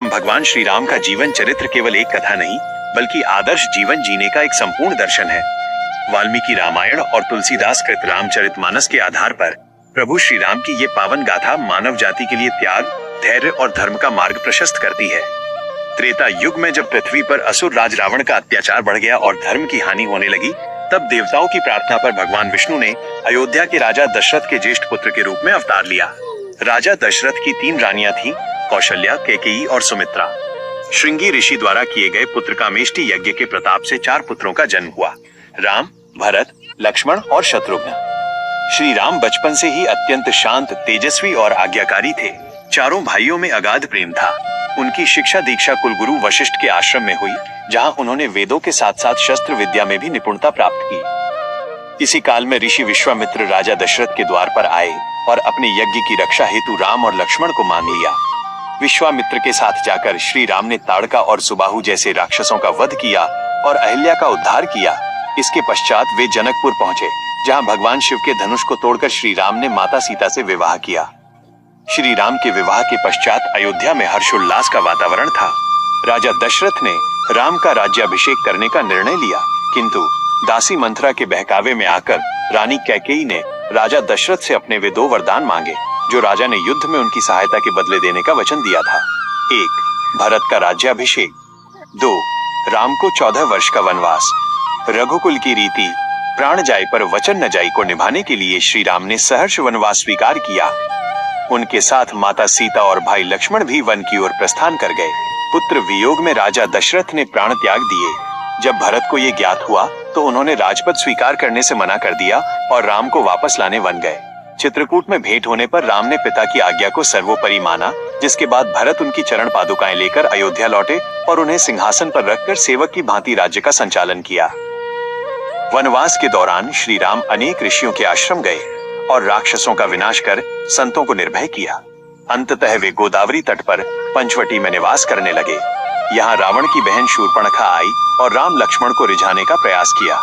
भगवान श्री राम का जीवन चरित्र केवल एक कथा नहीं, बल्कि आदर्श जीवन जीने का एक संपूर्ण दर्शन है। वाल्मीकि रामायण और तुलसीदास कृत रामचरितमानस के आधार पर प्रभु श्री राम की ये पावन गाथा मानव जाति के लिए त्याग, धैर्य और धर्म का मार्ग प्रशस्त करती है। त्रेता युग में जब पृथ्वी पर असुर राज रावण का अत्याचार बढ़ गया और धर्म की हानि होने लगी, तब देवताओं की प्रार्थना पर भगवान विष्णु ने अयोध्या के राजा दशरथ के ज्येष्ठ पुत्र के रूप में अवतार लिया। राजा दशरथ की 3 रानियां थीं, कौशल्या, कैकेयी और सुमित्रा। श्रृंगी ऋषि द्वारा किए गए पुत्रकामेष्टि यज्ञ के प्रताप से 4 पुत्रों का जन्म हुआ, राम, भरत, लक्ष्मण और शत्रुघ्न। श्री राम बचपन से ही अत्यंत शांत, तेजस्वी और आज्ञाकारी थे। चारों भाइयों में अगाध प्रेम था। उनकी शिक्षा दीक्षा कुलगुरु वशिष्ठ के आश्रम में हुई, जहां उन्होंने वेदों के साथ साथ शस्त्र विद्या में भी निपुणता प्राप्त की। इसी काल में ऋषि विश्वामित्र राजा दशरथ के द्वार पर आए और अपने यज्ञ की रक्षा हेतु राम और लक्ष्मण को मान लिया। विश्वामित्र के साथ जाकर श्री राम ने ताड़का और सुबाहु जैसे राक्षसों का वध किया और अहिल्या का उद्धार किया। इसके पश्चात वे जनकपुर पहुंचे, जहां भगवान शिव के धनुष को तोड़कर श्री राम ने माता सीता से विवाह किया। श्री राम के विवाह के पश्चात अयोध्या में हर्षोल्लास का वातावरण था। राजा दशरथ ने राम का राज्याभिषेक करने का निर्णय लिया, किंतु दासी मंथरा के बहकावे में आकर रानी कैकेयी ने राजा दशरथ से अपने वे 2 वरदान मांगे, जो राजा ने युद्ध में उनकी सहायता के बदले देने का वचन दिया था। 1. भरत का राज्याभिषेक। 2. राम को 14 वर्ष का वनवास। रघुकुल की रीति प्राण जाए पर वचन न जाए को निभाने के लिए श्री राम ने सहर्ष वनवास स्वीकार किया। उनके साथ माता सीता और भाई लक्ष्मण भी वन की ओर प्रस्थान कर गए। पुत्र वियोग में राजा दशरथ ने प्राण त्याग दिए। जब भरत को ये ज्ञात हुआ तो उन्होंने राजपद स्वीकार करने से मना कर दिया और राम को वापस लाने वन गए। चित्रकूट में भेंट होने पर राम ने पिता की आज्ञा को सर्वोपरि माना, जिसके बाद भरत उनकी चरण पादुकाएं लेकर अयोध्या लौटे और उन्हें सिंहासन पर रखकर सेवक की भांति राज्य का संचालन किया। वनवास के दौरान श्री राम अनेक ऋषियों के आश्रम गए और राक्षसों का विनाश कर संतों को निर्भय किया। अंततः वे गोदावरी तट पर पंचवटी में निवास करने लगे। यहाँ रावण की बहन शूर्पणखा आई और राम लक्ष्मण को रिझाने का प्रयास किया।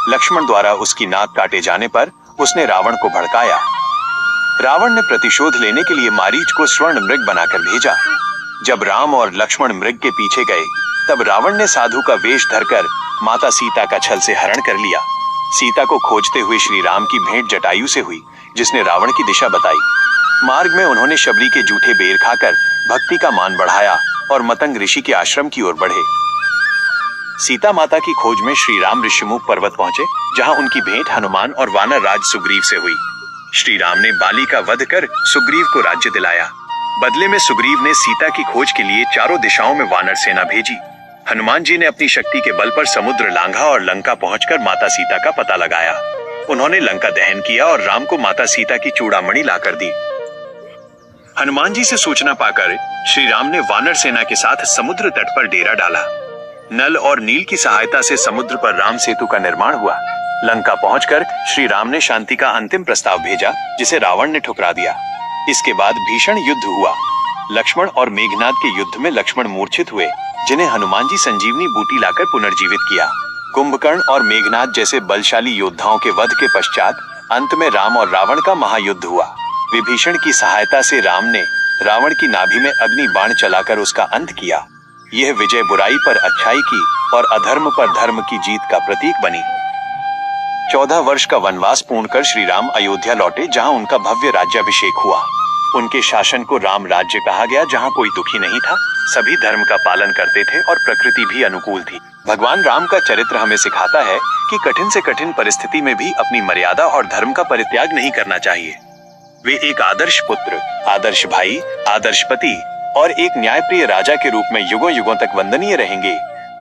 लक्ष्मण द्वारा उसकी नाक काटे जाने पर उसने रावण को भड़काया। रावण ने प्रतिशोध लेने के लिए मारीच को स्वर्ण मृग बनाकर भेजा। जब राम और लक्ष्मण मृग के पीछे गए, तब रावण ने साधु का वेश धरकर माता सीता का छल से हरण कर लिया। सीता को खोजते हुए श्री राम की भेंट जटायु से हुई, जिसने रावण की दिशा बताई। मार्ग में उन्होंने शबरी के जूठे बेर खाकर भक्ति का मान बढ़ाया और मतंग ऋषि के आश्रम की ओर बढ़े। सीता माता की खोज में श्री राम ऋषिमुख पर्वत पहुंचे, जहां उनकी भेंट हनुमान और वानर राज सुग्रीव से हुई। श्री राम ने बाली का वध कर सुग्रीव को राज्य दिलाया। बदले में सुग्रीव ने सीता की खोज के लिए चारों दिशाओं में वानर सेना भेजी। हनुमान जी ने अपनी शक्ति के बल पर समुद्र लांघा और लंका पहुंचकर माता सीता का पता लगाया। उन्होंने लंका दहन किया और राम को माता सीता की चूड़ामणि लाकर दी। हनुमान जी से सूचना पाकर श्री राम ने वानर सेना के साथ समुद्र तट पर डेरा डाला। नल और नील की सहायता से समुद्र पर राम सेतु का निर्माण हुआ। लंका पहुंचकर श्री राम ने शांति का अंतिम प्रस्ताव भेजा, जिसे रावण ने ठुकरा दिया। इसके बाद भीषण युद्ध हुआ। लक्ष्मण और मेघनाद के युद्ध में लक्ष्मण मूर्छित हुए, जिन्हें हनुमान जी संजीवनी बूटी लाकर पुनर्जीवित किया। कुंभकर्ण और मेघनाद जैसे बलशाली योद्धाओं के वध के पश्चात अंत में राम और रावण का महायुद्ध हुआ। विभीषण की सहायता से राम ने रावण की नाभि में अग्नि बाण चलाकर उसका अंत किया। यह विजय बुराई पर अच्छाई की और अधर्म पर धर्म की जीत का प्रतीक बनी। 14 वर्ष का वनवास पूर्ण कर श्री राम अयोध्या लौटे, जहां उनका भव्य राज्याभिषेक हुआ। उनके शासन को राम राज्य कहा गया, जहां कोई दुखी नहीं था, सभी धर्म का पालन करते थे और प्रकृति भी अनुकूल थी। भगवान राम का चरित्र हमें सिखाता है कि कठिन से कठिन परिस्थिति में भी अपनी मर्यादा और धर्म का परित्याग नहीं करना चाहिए। वे एक आदर्श पुत्र, आदर्श भाई, आदर्श पति और एक न्यायप्रिय राजा के रूप में युगों युगों तक वंदनीय रहेंगे।